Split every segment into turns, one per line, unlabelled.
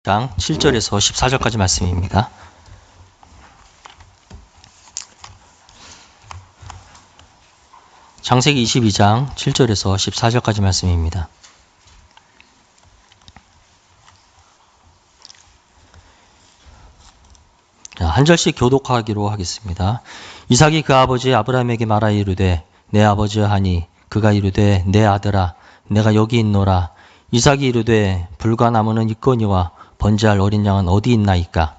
장 7절에서 14절까지 말씀입니다. 창세기 22장 7절에서 14절까지 말씀입니다. 한 절씩 교독하기로 하겠습니다. 이삭이 그 아버지 아브라함에게 말하여 이르되 내 아버지여 하니 그가 이르되 내 아들아 내가 여기 있노라. 이삭이 이르되 불과 나무는 있거니와 번제할 어린 양은 어디 있나이까?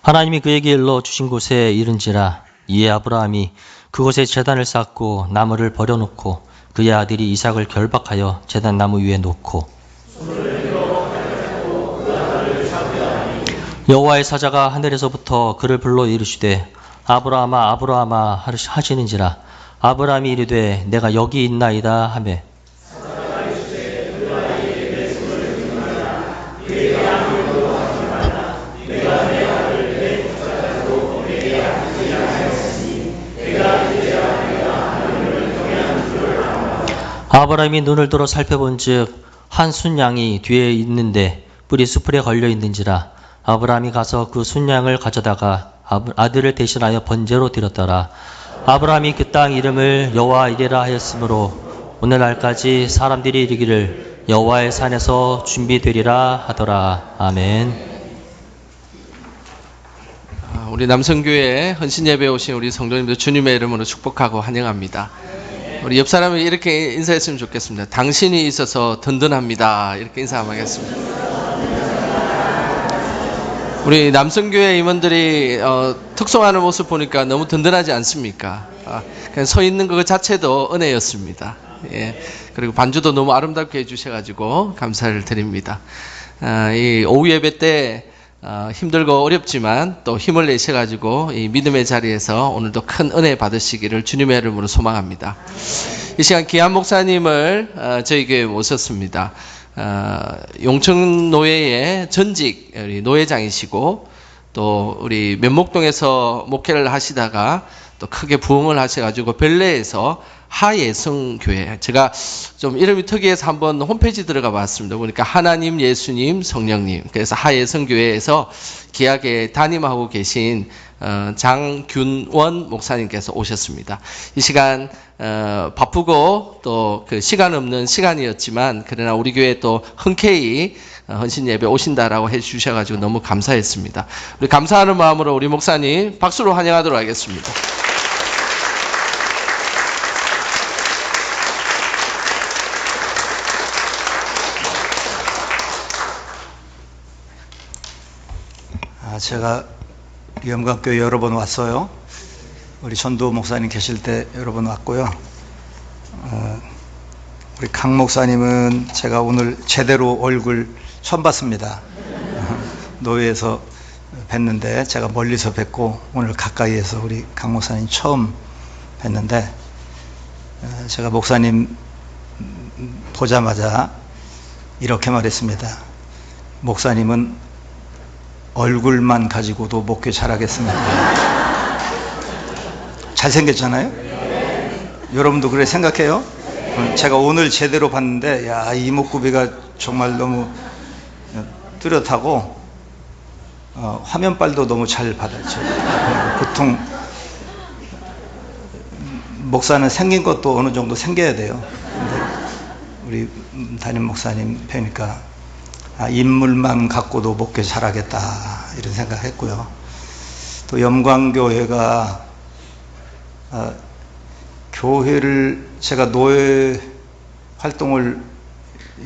하나님이 그에게 일러 주신 곳에 이른지라. 이에 아브라함이 그곳에 제단을 쌓고 나무를 버려놓고 그의 아들이 이삭을 결박하여 제단 나무 위에 놓고 여호와의 사자가 하늘에서부터 그를 불러 이르시되 아브라함아 아브라함아 하시는지라. 아브라함이 이르되 내가 여기 있나이다 하매 아브라함이 눈을 들어 살펴본즉 한 순양이 뒤에 있는데 뿔이 수풀에 걸려 있는지라. 아브라함이 가서 그 순양을 가져다가 아들을 대신하여 번제로 드렸더라. 아브라함이 그 땅 이름을 여호와 이레라 하였으므로 오늘날까지 사람들이 이르기를 여호와의 산에서 준비되리라 하더라. 아멘.
우리 남성교회 헌신예배에 오신 우리 성도님들 주님의 이름으로 축복하고 환영합니다. 우리 옆 사람이 이렇게 인사했으면 좋겠습니다. 당신이 있어서 든든합니다. 이렇게 인사 한번 하겠습니다. 우리 남성교회 임원들이 특송하는 모습 보니까 너무 든든하지 않습니까? 그냥 서 있는 것 자체도 은혜였습니다. 예. 그리고 반주도 너무 아름답게 해주셔가지고 감사를 드립니다. 이 오후 예배 때 힘들고 어렵지만 또 힘을 내셔가지고 이 믿음의 자리에서 오늘도 큰 은혜 받으시기를 주님의 이름으로 소망합니다. 이 시간 기한 목사님을 저희 교회에 모셨습니다. 용천노회의 전직 노회장이시고 또 우리 면목동에서 목회를 하시다가 또 크게 부흥을 하셔가지고 별내에서 하예성교회, 제가 좀 이름이 특이해서 한번 홈페이지 들어가 봤습니다. 보니까 하나님, 예수님, 성령님, 그래서 하예성교회에서 기하게 담임하고 계신 장균원 목사님께서 오셨습니다. 이 시간 바쁘고 또 그 시간 없는 시간이었지만 그러나 우리 교회에 또 흔쾌히 헌신 예배 오신다라고 해주셔가지고 너무 감사했습니다. 우리 감사하는 마음으로 우리 목사님 박수로 환영하도록 하겠습니다.
제가 영광교회 여러 번 왔어요. 우리 전도 목사님 계실 때 여러 번 왔고요. 우리 강 목사님은 제가 오늘 제대로 얼굴 처음 봤습니다. 노회에서 뵀는데 제가 멀리서 뵙고 오늘 가까이에서 우리 강 목사님 처음 뵀는데 제가 목사님 보자마자 이렇게 말했습니다. 목사님은 얼굴만 가지고도 목회 잘하겠습니다. 잘생겼잖아요? 여러분도 그래 생각해요? 제가 오늘 제대로 봤는데 야, 이목구비가 정말 너무 뚜렷하고 화면빨도 너무 잘 받았죠. 보통 목사는 생긴 것도 어느 정도 생겨야 돼요. 근데 우리 담임 목사님 뵈니까 인물만 갖고도 목회 잘하겠다 이런 생각했고요. 또 영광교회가 교회를 제가 노회 활동을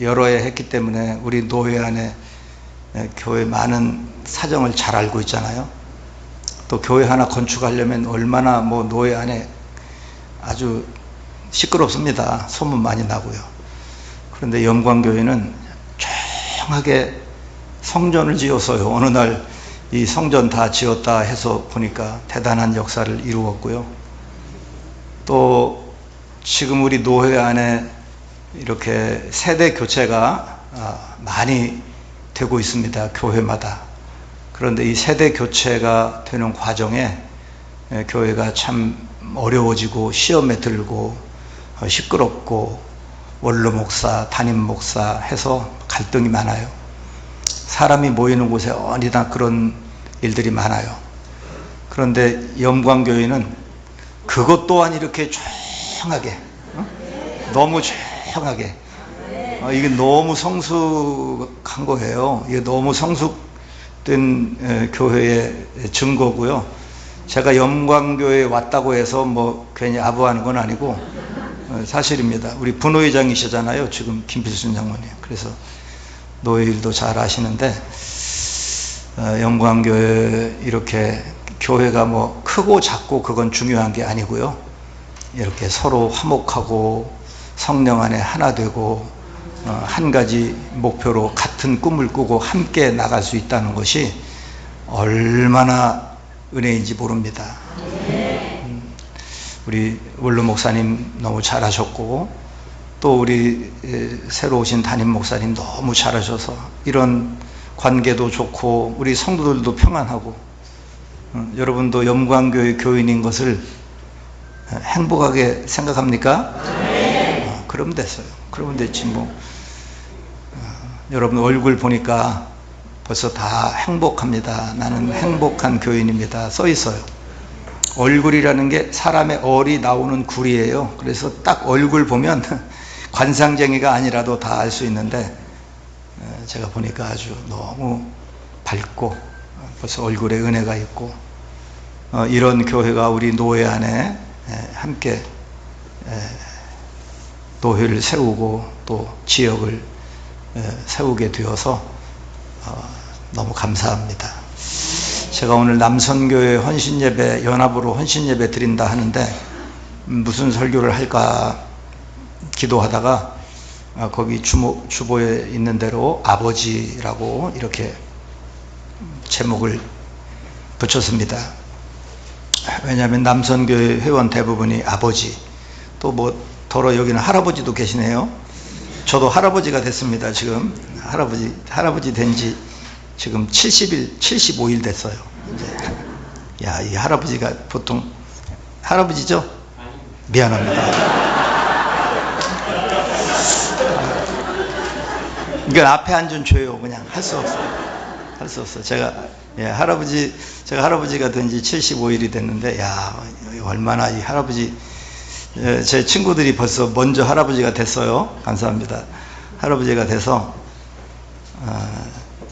여러 해 했기 때문에 우리 노회 안에 교회 많은 사정을 잘 알고 있잖아요. 또 교회 하나 건축하려면 얼마나 노회 안에 아주 시끄럽습니다. 소문 많이 나고요. 그런데 영광교회는 하게 성전을 지어서요. 어느 날 이 성전 다 지었다 해서 보니까 대단한 역사를 이루었고요. 또 지금 우리 노회 안에 이렇게 세대 교체가 많이 되고 있습니다. 교회마다. 그런데 이 세대 교체가 되는 과정에 교회가 참 어려워지고 시험에 들고 시끄럽고 원로 목사, 담임 목사 해서 갈등이 많아요. 사람이 모이는 곳에 어디나 그런 일들이 많아요. 그런데 영광교회는 그것 또한 이렇게 조용하게, 너무 조용하게, 이게 너무 성숙한 거예요. 이게 너무 성숙된 교회의 증거고요. 제가 영광교회에 왔다고 해서 뭐 괜히 아부하는 건 아니고 사실입니다. 우리 분회장이시잖아요. 지금 김필순 장모님. 그래서 노예 일도 잘 아시는데 영광교회 이렇게 교회가 뭐 크고 작고 그건 중요한 게 아니고요. 이렇게 서로 화목하고 성령 안에 하나 되고 한 가지 목표로 같은 꿈을 꾸고 함께 나갈 수 있다는 것이 얼마나 은혜인지 모릅니다. 우리 원로 목사님 너무 잘하셨고 또 우리 새로 오신 담임 목사님 너무 잘하셔서 이런 관계도 좋고 우리 성도들도 평안하고 여러분도 영광교회 교인인 것을 행복하게 생각합니까? 그러면 됐어요. 그러면 됐지 뭐. 여러분 얼굴 보니까 벌써 다 행복합니다. 나는 행복한 교인입니다. 써 있어요. 얼굴이라는 게 사람의 얼이 나오는 굴이에요. 그래서 딱 얼굴 보면 관상쟁이가 아니라도 다 알 수 있는데 제가 보니까 아주 너무 밝고 벌써 얼굴에 은혜가 있고 이런 교회가 우리 노회 안에 함께 노회를 세우고 또 지역을 세우게 되어서 너무 감사합니다. 제가 오늘 남선교회 헌신예배 연합으로 헌신예배 드린다 하는데 무슨 설교를 할까 기도하다가 거기 주보에 있는 대로 아버지라고 이렇게 제목을 붙였습니다. 왜냐하면 남선교회 회원 대부분이 아버지, 또 뭐 더러 여기는 할아버지도 계시네요. 저도 할아버지가 됐습니다. 지금 할아버지 된 지 지금 75일 됐어요. 이제. 야, 이 할아버지가 보통 할아버지죠? 미안합니다. 그러니까 앞에 앉은 죄요. 그냥 할 수 없어요. 할 수 없어요. 제가 할아버지가 된 지 75일이 됐는데, 야, 얼마나 이 할아버지, 제 친구들이 벌써 먼저 할아버지가 됐어요. 감사합니다. 할아버지가 돼서,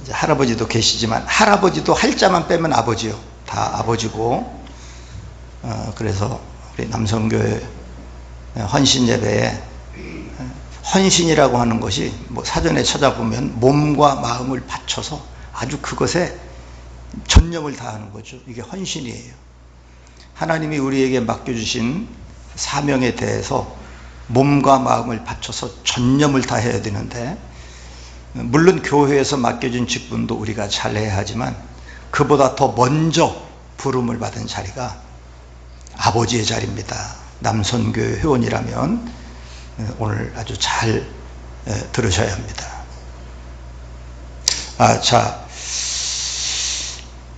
이제 할아버지도 계시지만, 할아버지도 할자만 빼면 아버지요. 다 아버지고, 그래서 우리 남성교회 헌신 예배에 헌신이라고 하는 것이 뭐 사전에 찾아보면 몸과 마음을 바쳐서 아주 그것에 전념을 다하는 거죠. 이게 헌신이에요. 하나님이 우리에게 맡겨주신 사명에 대해서 몸과 마음을 바쳐서 전념을 다해야 되는데, 물론 교회에서 맡겨진 직분도 우리가 잘해야 하지만 그보다 더 먼저 부름을 받은 자리가 아버지의 자리입니다. 남선교회 회원이라면 오늘 아주 잘 들으셔야 합니다.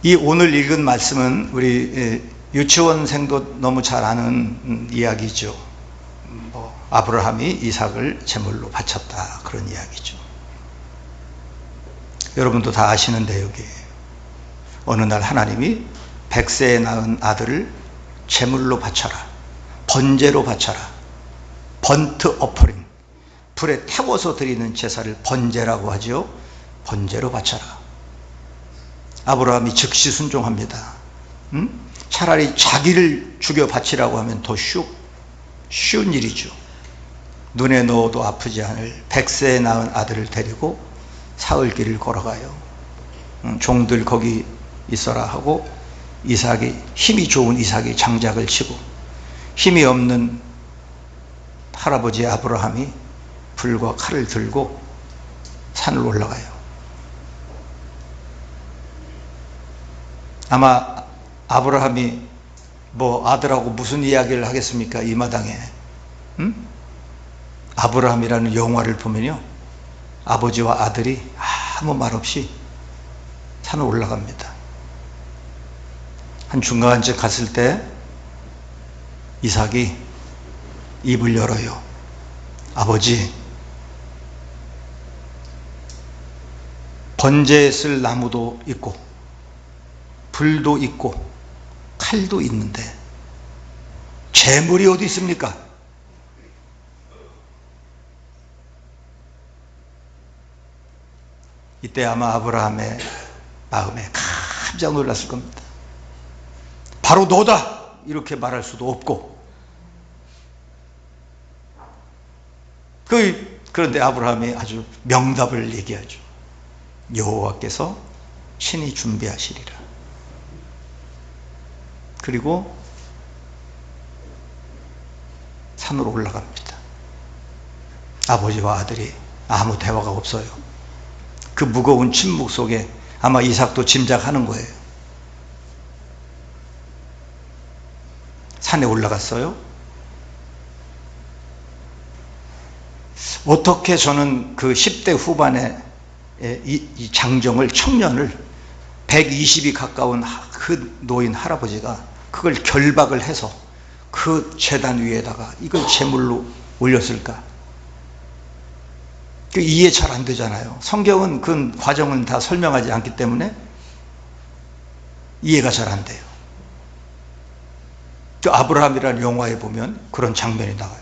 이 오늘 읽은 말씀은 우리 유치원생도 너무 잘 아는 이야기죠. 아브라함이 이삭을 제물로 바쳤다, 그런 이야기죠. 여러분도 다 아시는 내용이에요. 어느 날 하나님이 100세에 낳은 아들을 제물로 바쳐라, 번제로 바쳐라, 번트 어퍼링, 불에 태워서 드리는 제사를 번제라고 하죠. 번제로 바쳐라. 아브라함이 즉시 순종합니다. 차라리 자기를 죽여 바치라고 하면 더 쉬운 일이죠. 눈에 넣어도 아프지 않을 100세에 낳은 아들을 데리고 사흘길을 걸어가요. 종들 거기 있어라 하고 힘이 좋은 이삭이 장작을 치고 힘이 없는 할아버지 아브라함이 불과 칼을 들고 산을 올라가요. 아마 아브라함이 뭐 아들하고 무슨 이야기를 하겠습니까? 이 마당에. 아브라함이라는 영화를 보면요, 아버지와 아들이 아무 말 없이 산을 올라갑니다. 한 중간쯤 갔을 때 이삭이 입을 열어요. 아버지, 번제에 쓸 나무도 있고 불도 있고 칼도 있는데 재물이 어디 있습니까? 이때 아마 아브라함의 마음에 깜짝 놀랐을 겁니다. 바로 너다! 이렇게 말할 수도 없고, 그런데 아브라함이 아주 명답을 얘기하죠. 여호와께서 친히 준비하시리라. 그리고 산으로 올라갑니다. 아버지와 아들이 아무 대화가 없어요. 그 무거운 침묵 속에 아마 이삭도 짐작하는 거예요. 산에 올라갔어요. 어떻게 저는 그 10대 후반에 이 장정을, 청년을 120이 가까운 그 노인 할아버지가 그걸 결박을 해서 그 제단 위에다가 이걸 제물로 올렸을까? 이해 잘 안 되잖아요. 성경은 그 과정은 다 설명하지 않기 때문에 이해가 잘 안 돼요. 아브라함이라는 영화에 보면 그런 장면이 나와요.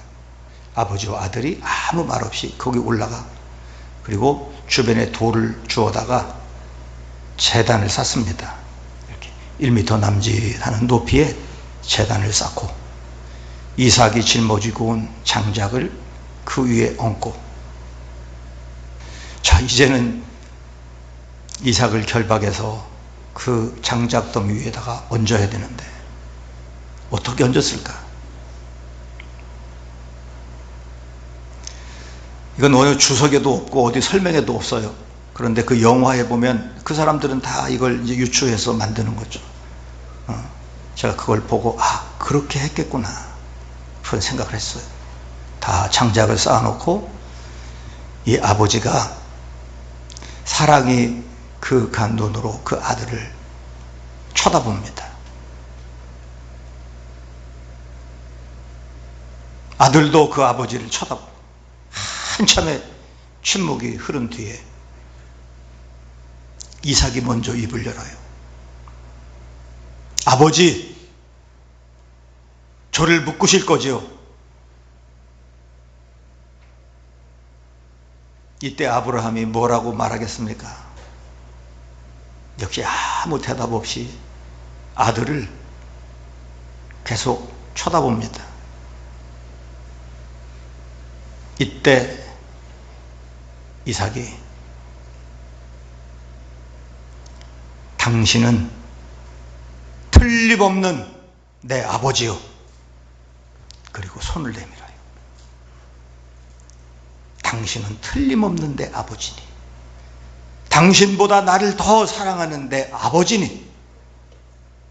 아버지와 아들이 아무 말 없이 거기 올라가, 그리고 주변에 돌을 주워다가 제단을 쌓습니다. 이렇게 1m 남짓하는 높이의 제단을 쌓고 이삭이 짊어지고 온 장작을 그 위에 얹고, 자, 이제는 이삭을 결박해서 그 장작더미 위에다가 얹어야 되는데 어떻게 얹었을까? 이건 어느 주석에도 없고 어디 설명에도 없어요. 그런데 그 영화에 보면 그 사람들은 다 이걸 이제 유추해서 만드는 거죠. 제가 그걸 보고 그렇게 했겠구나 그런 생각을 했어요. 다 장작을 쌓아놓고 이 아버지가 사랑이 그윽한 눈으로 그 아들을 쳐다봅니다. 아들도 그 아버지를 쳐다보고 한참의 침묵이 흐른 뒤에 이삭이 먼저 입을 열어요. 아버지, 저를 묶으실 거지요? 이때 아브라함이 뭐라고 말하겠습니까? 역시 아무 대답 없이 아들을 계속 쳐다봅니다. 이때 이삭이 당신은 틀림없는 내 아버지요. 그리고 손을 내밀어요. 당신은 틀림없는 내 아버지니, 당신보다 나를 더 사랑하는 내 아버지니,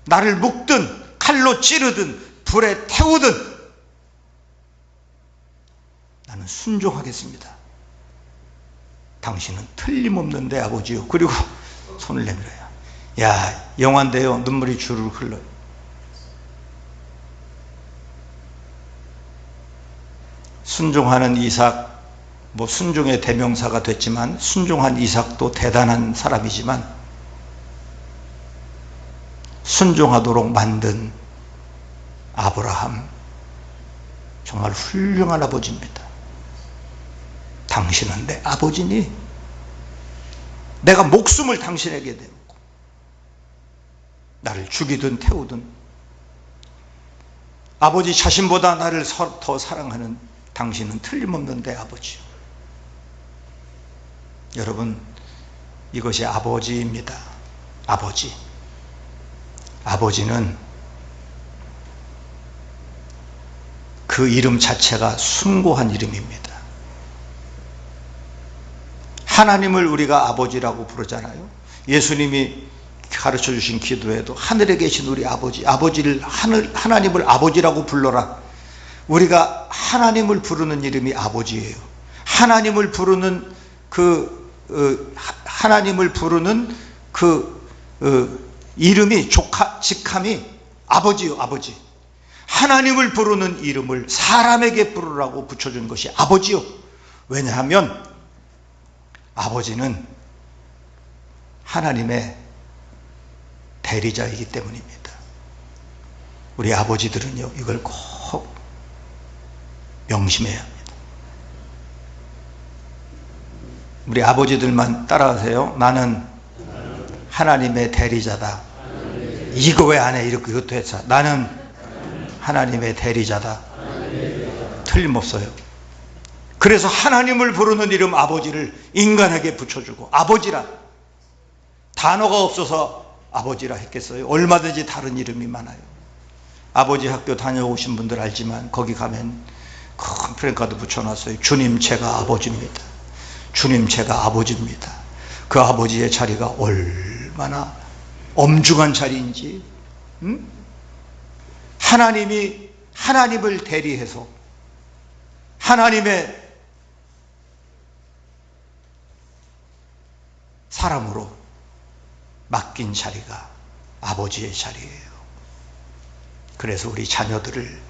나를 묶든 칼로 찌르든 불에 태우든 나는 순종하겠습니다. 당신은 틀림없는 내 아버지요. 그리고 손을 내밀어요. 야, 영화인데요. 눈물이 주르륵 흘러요. 순종하는 이삭, 순종의 대명사가 됐지만 순종한 이삭도 대단한 사람이지만 순종하도록 만든 아브라함, 정말 훌륭한 아버지입니다. 당신은 내 아버지니 내가 목숨을 당신에게 내놓고 나를 죽이든 태우든 아버지 자신보다 나를 더 사랑하는 당신은 틀림없는 내 아버지요. 여러분, 이것이 아버지입니다. 아버지. 아버지는 그 이름 자체가 숭고한 이름입니다. 하나님을 우리가 아버지라고 부르잖아요. 예수님이 가르쳐 주신 기도에도 하늘에 계신 우리 아버지, 하나님을 아버지라고 불러라. 우리가 하나님을 부르는 이름이 아버지예요. 하나님을 부르는 이름이 직함이 아버지요, 아버지. 하나님을 부르는 이름을 사람에게 부르라고 붙여준 것이 아버지요. 왜냐하면 아버지는 하나님의 대리자이기 때문입니다. 우리 아버지들은요, 이걸 꼭 명심해야 합니다. 우리 아버지들만 따라하세요. 나는 하나님의 대리자다. 이거 왜 안 해? 이렇게 이것도 했어. 나는 하나님의 대리자다. 틀림없어요. 그래서 하나님을 부르는 이름 아버지를 인간에게 붙여주고, 아버지라 단어가 없어서 아버지라 했겠어요? 얼마든지 다른 이름이 많아요. 아버지 학교 다녀오신 분들 알지만 거기 가면 큰 프랭카드 붙여놨어요. 주님 제가 아버지입니다. 주님 제가 아버지입니다. 그 아버지의 자리가 얼마나 엄중한 자리인지, 하나님이 하나님을 대리해서 하나님의 사람으로 맡긴 자리가 아버지의 자리예요. 그래서 우리 자녀들을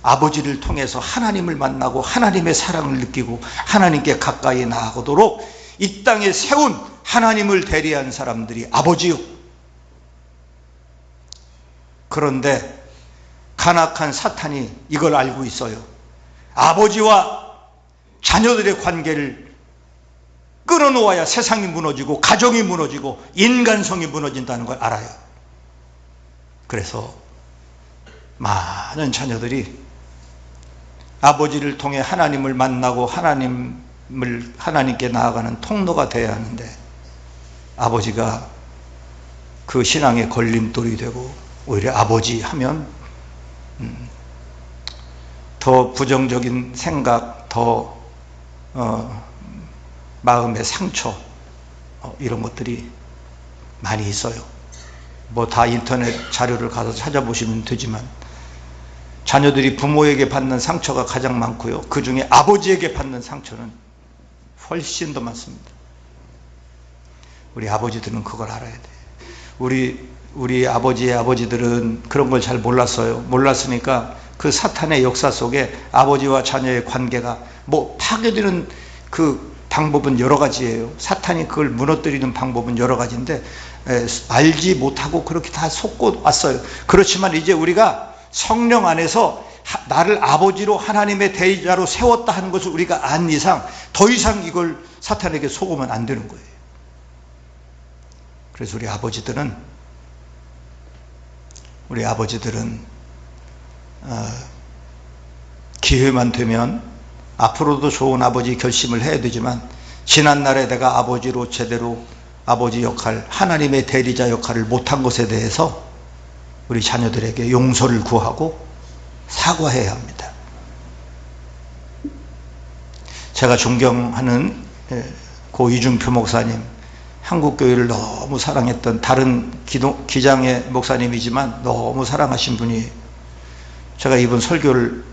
아버지를 통해서 하나님을 만나고 하나님의 사랑을 느끼고 하나님께 가까이 나아가도록 이 땅에 세운 하나님을 대리한 사람들이 아버지요. 그런데 간악한 사탄이 이걸 알고 있어요. 아버지와 자녀들의 관계를 끊어놓아야 세상이 무너지고 가정이 무너지고 인간성이 무너진다는 걸 알아요. 그래서 많은 자녀들이 아버지를 통해 하나님을 만나고 하나님께 나아가는 통로가 되어야 하는데, 아버지가 그 신앙의 걸림돌이 되고 오히려 아버지 하면 더 부정적인 생각, 더 마음의 상처, 이런 것들이 많이 있어요. 뭐 다 인터넷 자료를 가서 찾아보시면 되지만 자녀들이 부모에게 받는 상처가 가장 많고요. 그 중에 아버지에게 받는 상처는 훨씬 더 많습니다. 우리 아버지들은 그걸 알아야 돼요. 우리 아버지의 아버지들은 그런 걸 잘 몰랐어요. 몰랐으니까 그 사탄의 역사 속에 아버지와 자녀의 관계가 뭐 파괴되는 그 방법은 여러 가지예요. 사탄이 그걸 무너뜨리는 방법은 여러 가지인데 알지 못하고 그렇게 다 속고 왔어요. 그렇지만 이제 우리가 성령 안에서 나를 아버지로 하나님의 대리자로 세웠다 하는 것을 우리가 안 이상 더 이상 이걸 사탄에게 속으면 안 되는 거예요. 그래서 우리 아버지들은 기회만 되면 앞으로도 좋은 아버지 결심을 해야 되지만, 지난날에 내가 아버지로 제대로 아버지 역할, 하나님의 대리자 역할을 못한 것에 대해서 우리 자녀들에게 용서를 구하고 사과해야 합니다. 제가 존경하는 고 이준표 목사님, 한국교회를 너무 사랑했던, 다른 기장의 목사님이지만 너무 사랑하신 분이, 제가 이분 설교를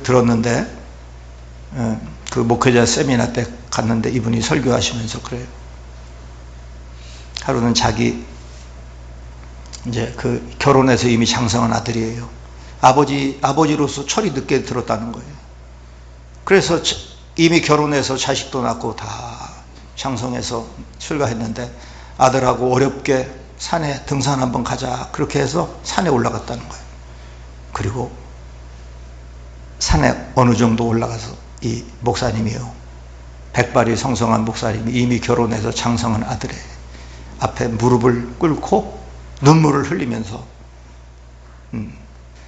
들었는데, 그 목회자 세미나 때 갔는데 이분이 설교하시면서 그래요. 하루는 자기 이제 그 결혼해서 이미 장성한 아들이에요. 아버지로서 철이 늦게 들었다는 거예요. 그래서 이미 결혼해서 자식도 낳고 다 장성해서 출가했는데 아들하고 어렵게 산에 등산 한번 가자, 그렇게 해서 산에 올라갔다는 거예요. 그리고 산에 어느 정도 올라가서 이 목사님이요, 백발이 성성한 목사님이 이미 결혼해서 장성한 아들의 앞에 무릎을 꿇고 눈물을 흘리면서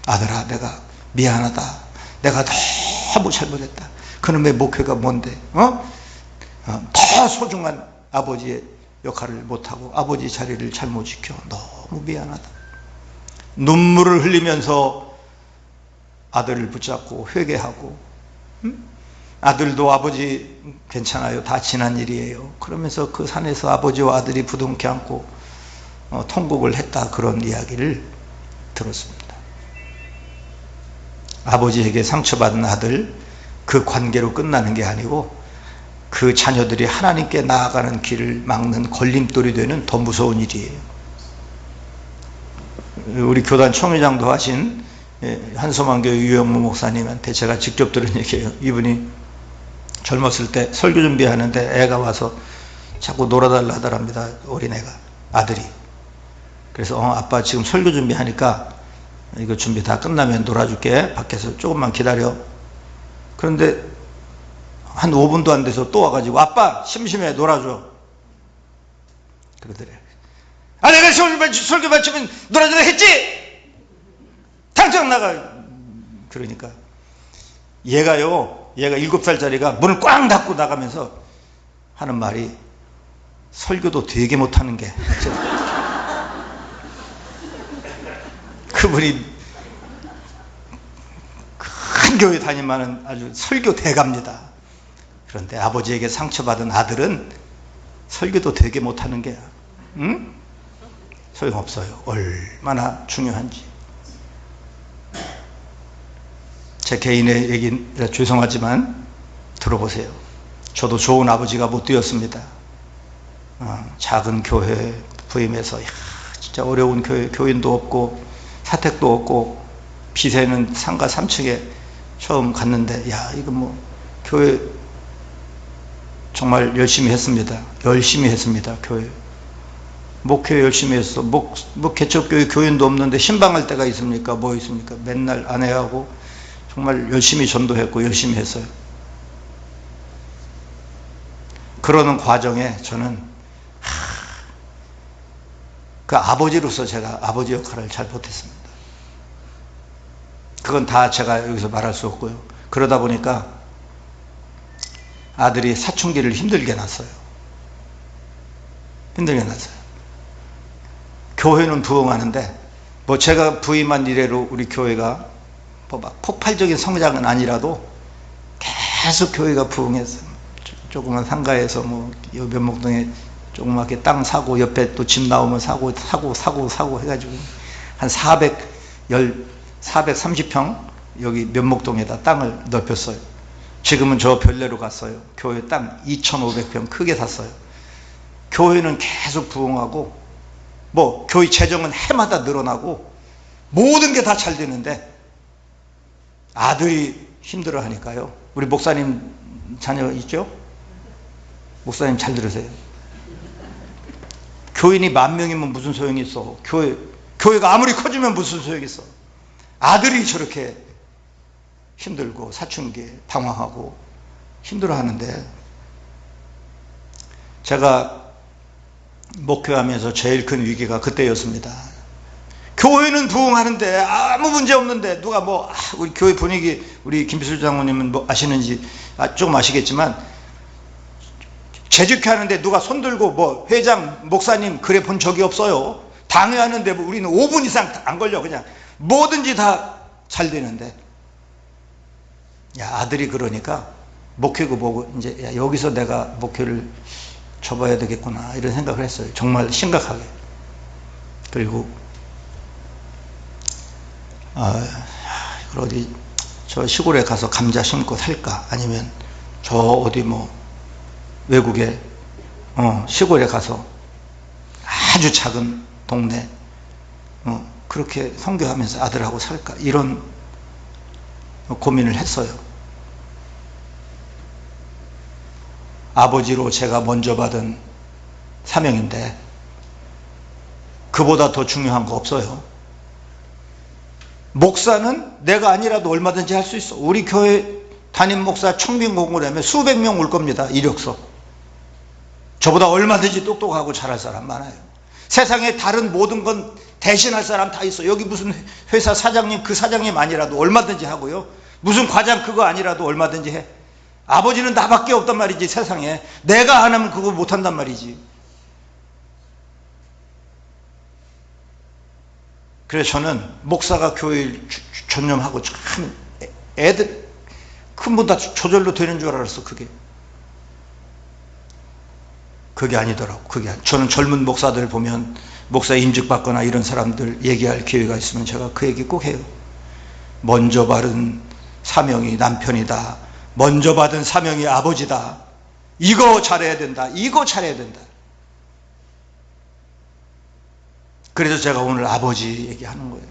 아들아, 내가 미안하다. 내가 너무 잘못했다. 그놈의 목회가 뭔데? 더 소중한 아버지의 역할을 못하고 아버지 자리를 잘못 지켜. 너무 미안하다. 눈물을 흘리면서 아들을 붙잡고 회개하고, 아들도 아버지 괜찮아요. 다 지난 일이에요. 그러면서 그 산에서 아버지와 아들이 부둥켜 안고 통곡을 했다, 그런 이야기를 들었습니다. 아버지에게 상처받은 아들, 그 관계로 끝나는 게 아니고 그 자녀들이 하나님께 나아가는 길을 막는 걸림돌이 되는 더 무서운 일이에요. 우리 교단 총회장도 하신 한소만교회 유영무 목사님한테 제가 직접 들은 얘기예요. 이분이 젊었을 때 설교 준비하는데 애가 와서 자꾸 놀아달라 하더랍니다. 어린애가, 아들이. 그래서 아빠 지금 설교 준비하니까 이거 준비 다 끝나면 놀아줄게. 밖에서 조금만 기다려. 그런데 한 5분도 안 돼서 또 와가지고 아빠 심심해 놀아줘. 그러더래. 아 내가 설교 마치면 놀아주라 했지. 당장 나가. 그러니까 얘가 7살짜리가 문을 꽝 닫고 나가면서 하는 말이 설교도 되게 못하는 게 그분이 큰 교회 다니면은 아주 설교 대가입니다. 그런데 아버지에게 상처받은 아들은 설교도 되게 못하는 게 소용없어요. 얼마나 중요한지. 제 개인의 얘기라 죄송하지만 들어보세요. 저도 좋은 아버지가 못 되었습니다. 작은 교회 부임해서 진짜 어려운 교회, 교인도 없고 사택도 없고 비세는 상가 3층에 처음 갔는데 이거 뭐 교회 정말 열심히 했습니다. 열심히 했습니다. 교회 목회 열심히 했어. 개척교회 교인도 없는데 신방할 때가 있습니까? 뭐 있습니까? 맨날 아내하고 정말 열심히 전도했고 열심히 했어요. 그러는 과정에 저는 그 아버지로서 제가 아버지 역할을 잘 못했습니다. 그건 다 제가 여기서 말할 수 없고요. 그러다 보니까 아들이 사춘기를 힘들게 났어요. 힘들게 났어요. 교회는 부흥하는데 뭐 제가 부임한 이래로 우리 교회가 뭐 막 폭발적인 성장은 아니라도 계속 교회가 부흥했어요. 조그만 상가에서 뭐 면목동에 조그맣게 땅 사고 옆에 또 집 나오면 사고 해가지고 한 430평 여기 면목동에다 땅을 넓혔어요. 지금은 저 별내로 갔어요. 교회 땅 2,500평 크게 샀어요. 교회는 계속 부흥하고 뭐 교회 재정은 해마다 늘어나고 모든 게 다 잘 되는데 아들이 힘들어 하니까요. 우리 목사님 자녀 있죠? 목사님 잘 들으세요. 교인이 10,000명이면 무슨 소용이 있어. 교회가 아무리 커지면 무슨 소용이 있어. 아들이 저렇게 힘들고 사춘기에 방황하고 힘들어 하는데 제가 목회하면서 제일 큰 위기가 그때였습니다. 교회는 부흥하는데 아무 문제 없는데 누가 우리 교회 분위기 우리 김비술 장로님은 뭐 아시는지 조금 아시겠지만 재직회 하는데 누가 손들고 회장 목사님 그래 본 적이 없어요. 당회하는데 우리는 5분 이상 안 걸려. 그냥 뭐든지 다 잘 되는데 아들이 그러니까 목회고 보고 이제 여기서 내가 목회를 접어야 되겠구나 이런 생각을 했어요. 정말 심각하게. 그리고 어디 저 시골에 가서 감자 심고 살까 아니면 저 어디 외국에 시골에 가서 아주 작은 동네 그렇게 선교하면서 아들하고 살까 이런 고민을 했어요. 아버지로 제가 먼저 받은 사명인데 그보다 더 중요한 거 없어요. 목사는 내가 아니라도 얼마든지 할 수 있어. 우리 교회 담임 목사 청빙 공고를 하면 수백 명 올 겁니다. 이력서. 저보다 얼마든지 똑똑하고 잘할 사람 많아요. 세상에 다른 모든 건 대신할 사람 다 있어. 여기 무슨 회사 사장님 그 사장님 아니라도 얼마든지 하고요. 무슨 과장 그거 아니라도 얼마든지 해. 아버지는 나밖에 없단 말이지. 세상에 내가 안 하면 그거 못한단 말이지. 그래서 저는 목사가 교회를 전념하고 참 애들 큰보다 저절로 되는 줄 알았어. 그게 아니더라고. 저는 젊은 목사들 보면 목사 임직받거나 이런 사람들 얘기할 기회가 있으면 제가 그 얘기 꼭 해요. 먼저 받은 사명이 남편이다. 먼저 받은 사명이 아버지다. 이거 잘해야 된다. 이거 잘해야 된다. 그래서 제가 오늘 아버지 얘기하는 거예요.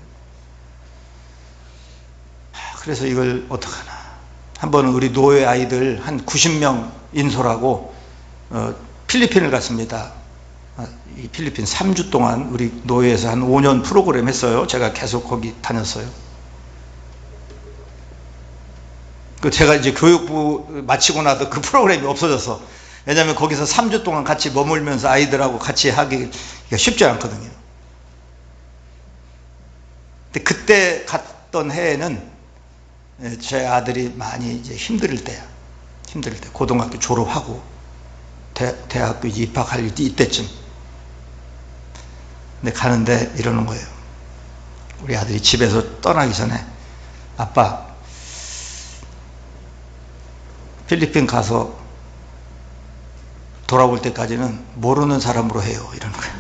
그래서 이걸 어떡하나. 한 번은 우리 노예 아이들 한 90명 인솔하고 필리핀을 갔습니다. 이 필리핀 3주 동안 우리 노예에서 한 5년 프로그램 했어요. 제가 계속 거기 다녔어요. 제가 이제 교육부 마치고 나서 그 프로그램이 없어졌어. 왜냐하면 거기서 3주 동안 같이 머물면서 아이들하고 같이 하기가 쉽지 않거든요. 근데 그때 갔던 해에는 제 아들이 많이 이제 힘들 때야. 힘들 때. 고등학교 졸업하고 대학교 입학할 이때쯤. 근데 가는데 이러는 거예요. 우리 아들이 집에서 떠나기 전에 아빠, 필리핀 가서 돌아올 때까지는 모르는 사람으로 해요. 이러는 거예요.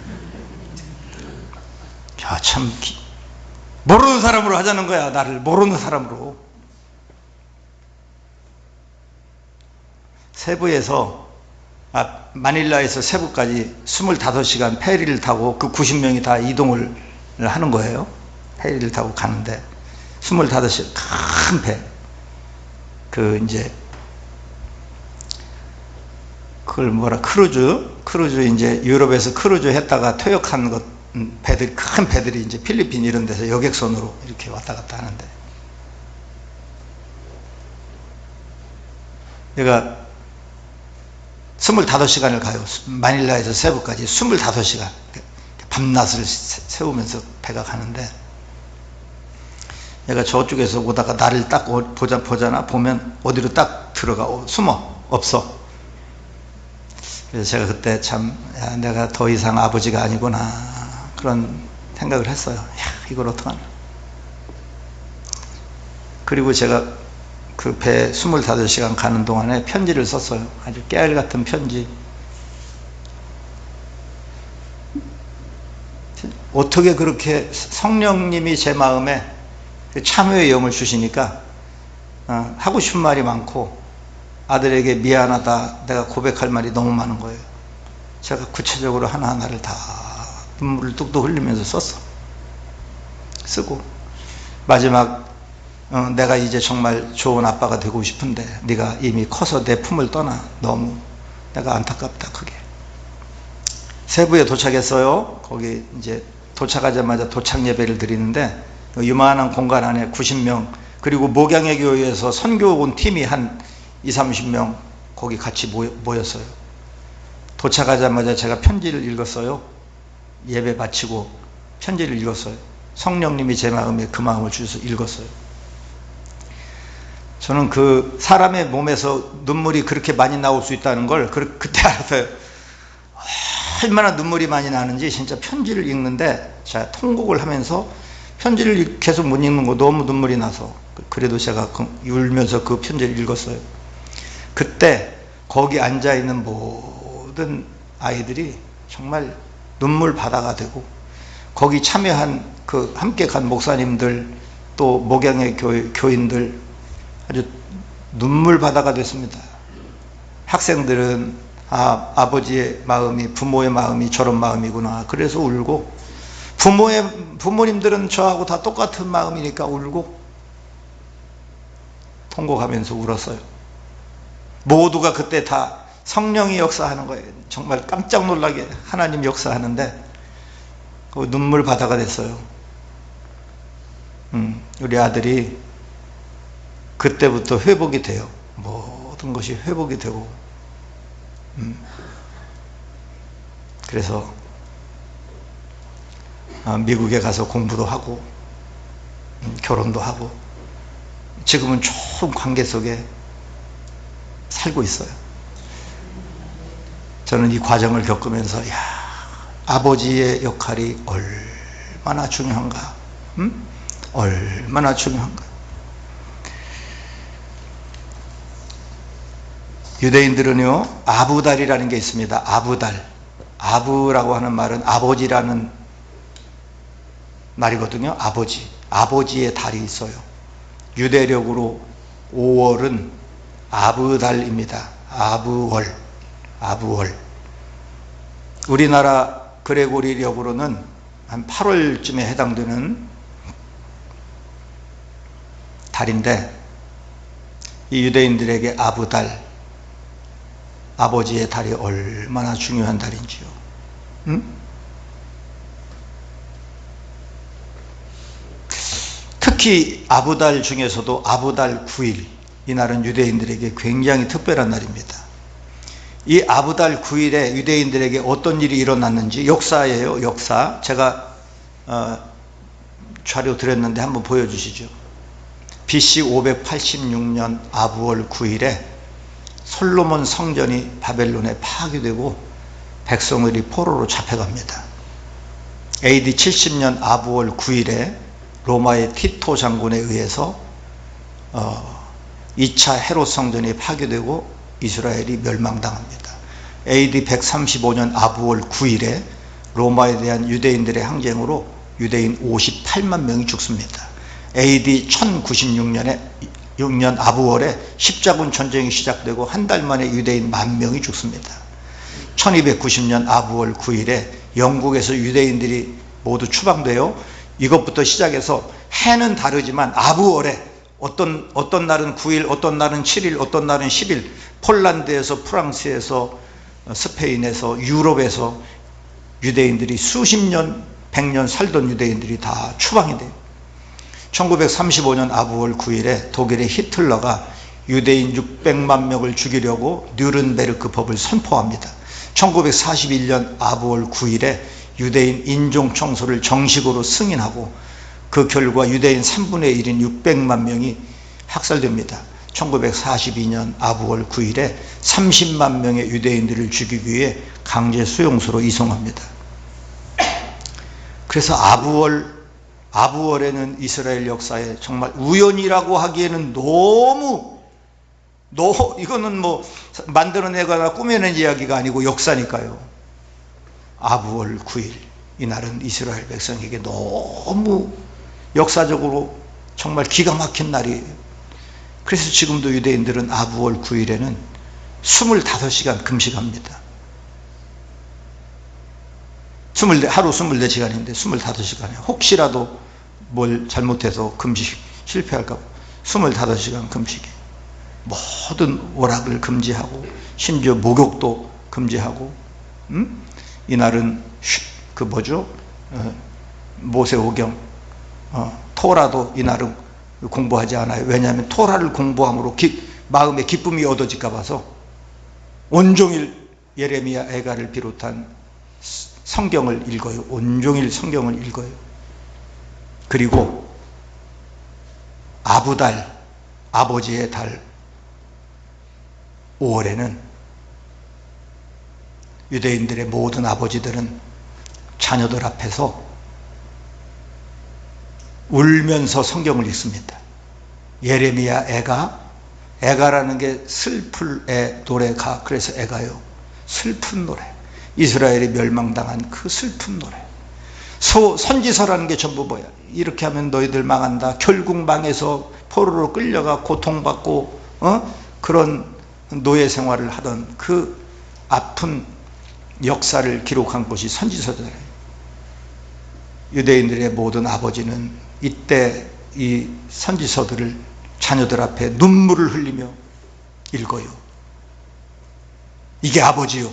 야, 참 모르는 사람으로 하자는 거야. 나를 모르는 사람으로. 세부에서 마닐라에서 세부까지 25시간 페리를 타고 그 90명이 다 이동을 하는 거예요. 페리를 타고 가는데 25시간 큰 배. 이제 그걸 크루즈 이제 유럽에서 크루즈 했다가 퇴역한 배들, 큰 배들이 이제 필리핀 이런 데서 여객선으로 이렇게 왔다 갔다 하는데 얘가 25시간을 가요. 마닐라에서 세부까지 25시간 밤낮을 세우면서 배가 가는데 얘가 저쪽에서 오다가 나를 딱 보잖아. 보면 어디로 딱 들어가. 숨어. 없어. 그래서 제가 그때 참 내가 더 이상 아버지가 아니구나 그런 생각을 했어요. 이걸 어떡하나. 그리고 제가 그 배 25시간 가는 동안에 편지를 썼어요. 아주 깨알 같은 편지. 어떻게 그렇게 성령님이 제 마음에 참회의 영을 주시니까 하고 싶은 말이 많고 아들에게 미안하다 내가 고백할 말이 너무 많은 거예요. 제가 구체적으로 하나하나를 다 눈물을 뚝뚝 흘리면서 쓰고 마지막 내가 이제 정말 좋은 아빠가 되고 싶은데 네가 이미 커서 내 품을 떠나. 너무 내가 안타깝다. 그게 세부에 도착했어요. 거기 이제 도착하자마자 도착 예배를 드리는데 유만한 공간 안에 90명 그리고 목양의 교회에서 선교 온 팀이 한 20-30명 거기 같이 모였어요. 도착하자마자 제가 편지를 읽었어요. 예배 마치고 편지를 읽었어요. 성령님이 제 마음에 그 마음을 주셔서 읽었어요. 저는 그 사람의 몸에서 눈물이 그렇게 많이 나올 수 있다는 걸 그때 알았어요. 얼마나 눈물이 많이 나는지. 진짜 편지를 읽는데 제가 통곡을 하면서 편지를 계속 못 읽는 거 너무 눈물이 나서 그래도 제가 울면서 그 편지를 읽었어요. 그때 거기 앉아있는 모든 아이들이 정말 눈물 바다가 되고 거기 참여한 그 함께 간 목사님들 또 목양의 교인들 아주 눈물 바다가 됐습니다. 학생들은 아버지의 마음이 부모의 마음이 저런 마음이구나 그래서 울고 부모님들은 저하고 다 똑같은 마음이니까 울고 통곡하면서 울었어요. 모두가 그때 다 성령이 역사하는 거예요. 정말 깜짝 놀라게 하나님 역사하는데 그 눈물 바다가 됐어요. 우리 아들이 그때부터 회복이 돼요. 모든 것이 회복이 되고 그래서 미국에 가서 공부도 하고 결혼도 하고 지금은 좋은 관계 속에 살고 있어요. 저는 이 과정을 겪으면서 아버지의 역할이 얼마나 중요한가, 얼마나 중요한가. 유대인들은요 아부달이라는 게 있습니다. 아부달. 아부라고 하는 말은 아버지라는 말이거든요. 아버지의 달이 있어요. 유대력으로 5월은 아브달입니다. 아브월. 아부월. 우리나라 그레고리력으로는 한 8월쯤에 해당되는 달인데, 이 유대인들에게 아부달, 아버지의 달이 얼마나 중요한 달인지요. 특히 아부달 중에서도 아부달 9일, 이 날은 유대인들에게 굉장히 특별한 날입니다. 이 아부달 9일에 유대인들에게 어떤 일이 일어났는지, 역사예요, 역사. 제가 자료 드렸는데 한번 보여주시죠. BC 586년 아부월 9일에 솔로몬 성전이 바벨론에 파괴되고 백성들이 포로로 잡혀갑니다. AD 70년 아부월 9일에 로마의 티토 장군에 의해서 2차 헤롯 성전이 파괴되고 이스라엘이 멸망당합니다. AD 135년 아부월 9일에 로마에 대한 유대인들의 항쟁으로 유대인 58만 명이 죽습니다. AD 1096년 아부월에 십자군 전쟁이 시작되고 한 달 만에 유대인 10,000명이 죽습니다. 1290년 아부월 9일에 영국에서 유대인들이 모두 추방되어, 이것부터 시작해서 해는 다르지만 아부월에 어떤 날은 9일, 어떤 날은 7일, 어떤 날은 10일, 폴란드에서, 프랑스에서, 스페인에서, 유럽에서 유대인들이 수십 년, 100년 살던 유대인들이 다 추방이 돼요. 1935년 아부월 9일에 독일의 히틀러가 유대인 600만 명을 죽이려고 뉴른베르크 법을 선포합니다. 1941년 아부월 9일에 유대인 인종 청소를 정식으로 승인하고 그 결과 유대인 3분의 1인 600만 명이 학살됩니다. 1942년 아부월 9일에 30만 명의 유대인들을 죽이기 위해 강제 수용소로 이송합니다. 그래서 아부월에는 이스라엘 역사에 정말 우연이라고 하기에는 이거는 뭐 만들어내거나 꾸며낸 이야기가 아니고 역사니까요. 아부월 9일, 이날은 이스라엘 백성에게 너무 역사적으로 정말 기가 막힌 날이에요. 그래서 지금도 유대인들은 아부월 9일에는 25시간 금식합니다. 하루 24시간인데 25시간에 혹시라도 뭘 잘못해서 금식 실패할까 봐 25시간 금식에 모든 오락을 금지하고 심지어 목욕도 금지하고, 이날은 모세오경, 토라도 이날은 공부하지 않아요. 왜냐하면 토라를 공부함으로 마음에 기쁨이 얻어질까 봐서 온종일 예레미야, 에가를 비롯한 성경을 읽어요. 온종일 성경을 읽어요. 그리고 아부달, 아버지의 달 5월에는 유대인들의 모든 아버지들은 자녀들 앞에서 울면서 성경을 읽습니다. 예레미야, 에가라는 게 슬플의 노래가, 그래서 에가요, 슬픈 노래. 이스라엘이 멸망당한 그 슬픈 노래. 선지서라는 게 전부 뭐야? 이렇게 하면 너희들 망한다. 결국 망해서 포로로 끌려가 고통받고 그런 노예 생활을 하던 그 아픈 역사를 기록한 것이 선지서잖아요. 유대인들의 모든 아버지는 이때 이 선지서들을 자녀들 앞에 눈물을 흘리며 읽어요. 이게 아버지요.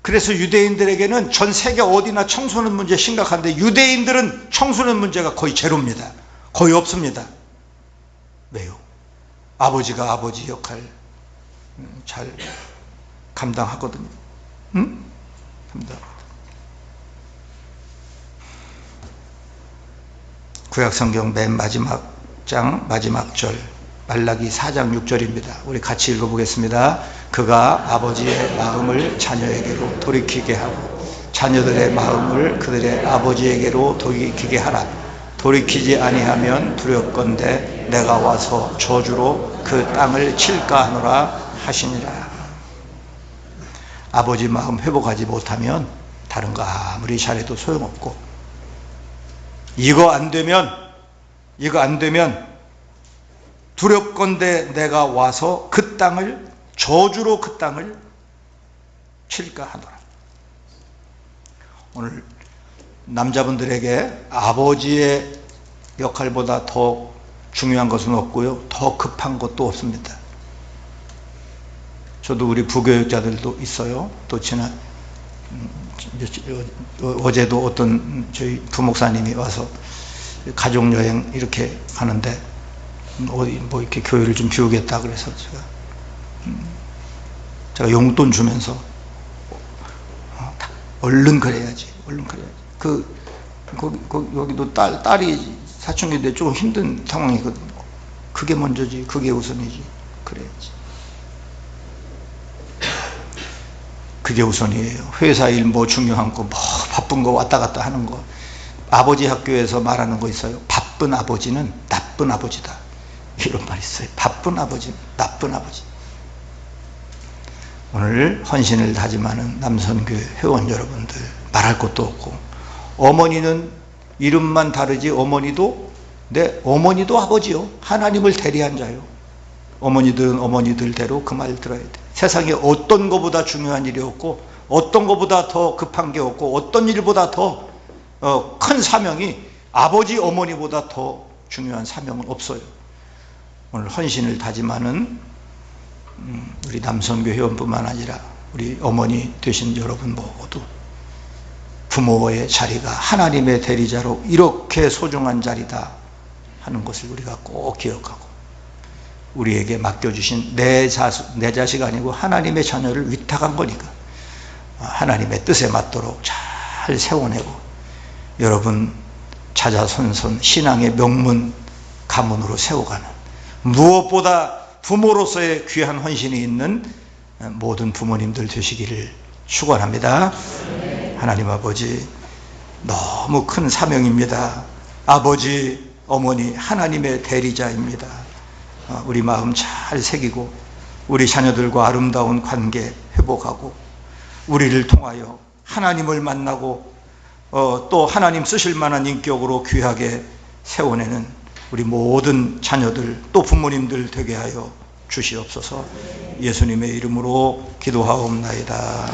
그래서 유대인들에게는 전 세계 어디나 청소년 문제 심각한데 유대인들은 청소년 문제가 거의 제로입니다. 거의 없습니다. 왜요? 아버지가 아버지 역할 잘 감당하거든요. 감당하거든요. 구약성경 맨 마지막 장 마지막 절 말라기 4장 6절입니다. 우리 같이 읽어보겠습니다. 그가 아버지의 마음을 자녀에게로 돌이키게 하고 자녀들의 마음을 그들의 아버지에게로 돌이키게 하라. 돌이키지 아니하면 두렵건대 내가 와서 저주로 그 땅을 칠까 하노라 하시니라. 아버지 마음 회복하지 못하면 다른 거 아무리 잘해도 소용없고, 이거 안 되면 두렵건대 내가 와서 그 땅을 저주로 그 땅을 칠까 하노라. 오늘 남자분들에게 아버지의 역할보다 더 중요한 것은 없고요, 더 급한 것도 없습니다. 저도 우리 부교육자들도 있어요. 또 어제도 어떤 저희 부목사님이 와서 가족여행 이렇게 하는데 뭐 이렇게 교회를 좀 비우겠다 그래서 제가 용돈 주면서 얼른 그래야지. 여기도 딸이 사춘기인데 조금 힘든 상황이거든요. 그게 먼저지, 그게 우선이지. 그래야지. 그게 우선이에요. 회사 일 뭐 중요한 거, 뭐 바쁜 거 왔다 갔다 하는 거. 아버지 학교에서 말하는 거 있어요. 바쁜 아버지는 나쁜 아버지다. 이런 말 있어요. 바쁜 아버지는 나쁜 아버지. 오늘 헌신을 다짐하는 남선교회 회원 여러분들, 말할 것도 없고, 어머니는 이름만 다르지 어머니도 아버지요. 하나님을 대리한 자요. 어머니들은 어머니들대로 그 말 들어야 돼. 세상에 어떤 것보다 중요한 일이 없고, 어떤 것보다 더 급한 게 없고, 어떤 일보다 더 큰 사명이 아버지 어머니보다 더 중요한 사명은 없어요. 오늘 헌신을 다짐하는 우리 남선교 회원뿐만 아니라 우리 어머니 되신 여러분 모두 부모의 자리가 하나님의 대리자로 이렇게 소중한 자리다 하는 것을 우리가 꼭 기억하고, 우리에게 맡겨주신 내 자식 아니고 하나님의 자녀를 위탁한 거니까 하나님의 뜻에 맞도록 잘 세워내고, 여러분 자자손손 신앙의 명문 가문으로 세워가는, 무엇보다 부모로서의 귀한 헌신이 있는 모든 부모님들 되시기를 축원합니다. 하나님 아버지, 너무 큰 사명입니다. 아버지, 어머니 하나님의 대리자입니다. 우리 마음 잘 새기고 우리 자녀들과 아름다운 관계 회복하고, 우리를 통하여 하나님을 만나고 또 하나님 쓰실 만한 인격으로 귀하게 세워내는 우리 모든 자녀들 또 부모님들 되게 하여 주시옵소서. 예수님의 이름으로 기도하옵나이다.